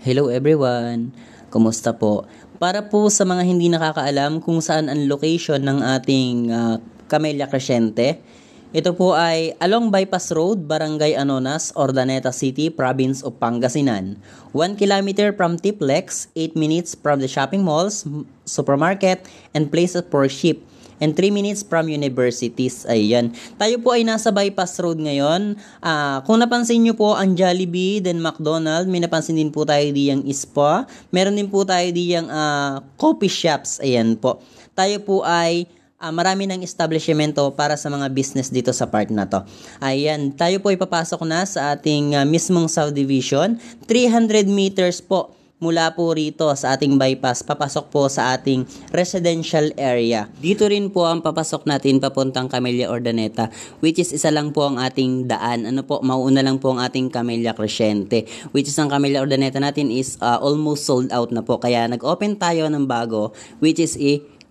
Hello everyone! Kumusta po? Para po sa mga hindi nakakaalam kung saan ang location ng ating Camellia Crescente, ito po ay along Bypass Road, Barangay Anonas, Ordaneta City, Province of Pangasinan. 1 kilometer from Tiplex, 8 minutes from the shopping malls, supermarket, and places for ship. And 3 minutes from universities. Ayan. Tayo po ay nasa Bypass Road ngayon. Kung napansin nyo po ang Jollibee, then McDonald's, may napansin din po tayo diyang Spa. Meron din po tayo diyang coffee shops. Ayan po. Tayo po ay marami ng establishmento para sa mga business dito sa part na to. Ayan. Tayo po ay papasok na sa ating mismong subdivision. 300 meters po mula po rito sa ating bypass, papasok po sa ating residential area. Dito rin po ang papasok natin papuntang Camellia Ordaneta, which is isa lang po ang ating daan. Mauuna lang po ang ating Camellia Crescente, which is ang Camellia Ordaneta natin is almost sold out na po. Kaya nag-open tayo ng bago, which is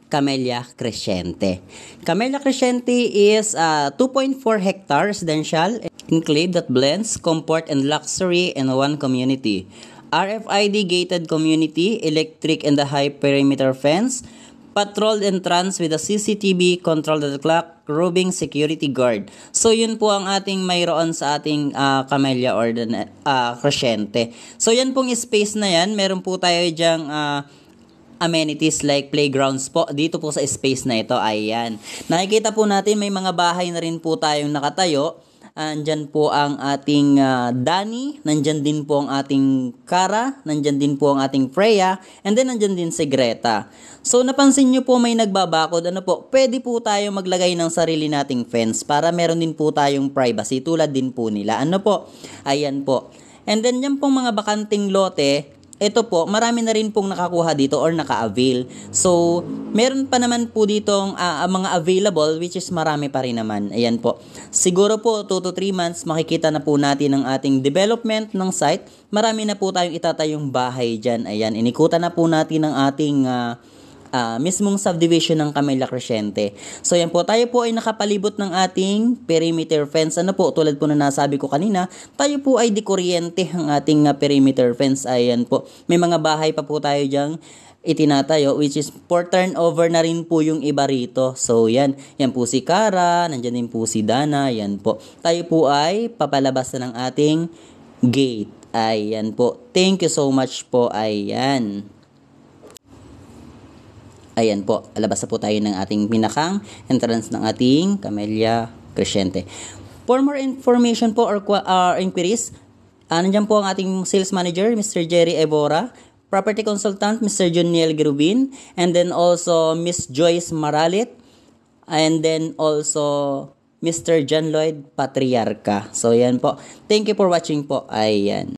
Camellia Crescente. Camellia Crescente is 2.4 hectare residential enclave that blends comfort and luxury in one community. RFID gated community, electric and the high perimeter fence, patrolled entrance with a CCTV, control the clock, roving security guard. So yun po ang ating mayroon sa ating Camellia Crescente. So yan pong space na yan, meron po tayo dyang amenities like playgrounds po dito po sa space na ito. Ayan. Nakikita po natin may mga bahay na rin po tayong nakatayo. Andyan po ang ating Dani, nandyan din po ang ating Kara, nandyan din po ang ating Freya, and then nandyan din si Greta. So napansin nyo po may nagbabakod, pwede po tayo maglagay ng sarili nating fence para meron din po tayong privacy tulad din po nila. Ayan po. And then yan pong mga bakanting lote, ito po, marami na rin pong nakakuha dito or naka-avail. So, meron pa naman po ditong mga available which is marami pa rin naman. Ayan po. Siguro po 2 to 3 months makikita na po natin ang ating development ng site. Marami na po tayong itatayong bahay dyan. Ayan, inikutan na po natin ang ating mismong subdivision ng Camellia Crescente. So yan po, tayo po ay nakapalibot ng ating perimeter fence. Tulad po na nasabi ko kanina, tayo po ay dikuryente ang ating perimeter fence. Ayan po, may mga bahay pa po tayo dyang itinatayo which is for turnover na rin po yung iba rito. So yan po si Kara, nandyan din po si Dana, yan po. Tayo po ay papalabas na ng ating gate. Ayan po, thank you so much po. Ayan po, alabas na po tayo ng ating pinakang entrance ng ating Camellia Crescente. For more information po or inquiries, nandiyan po ang ating sales manager, Mr. Jerry Evora, property consultant, Mr. Juniel Grubin, and then also Miss Joyce Maralit, and then also Mr. John Lloyd Patriarca. So yan po. Thank you for watching po. Ayan.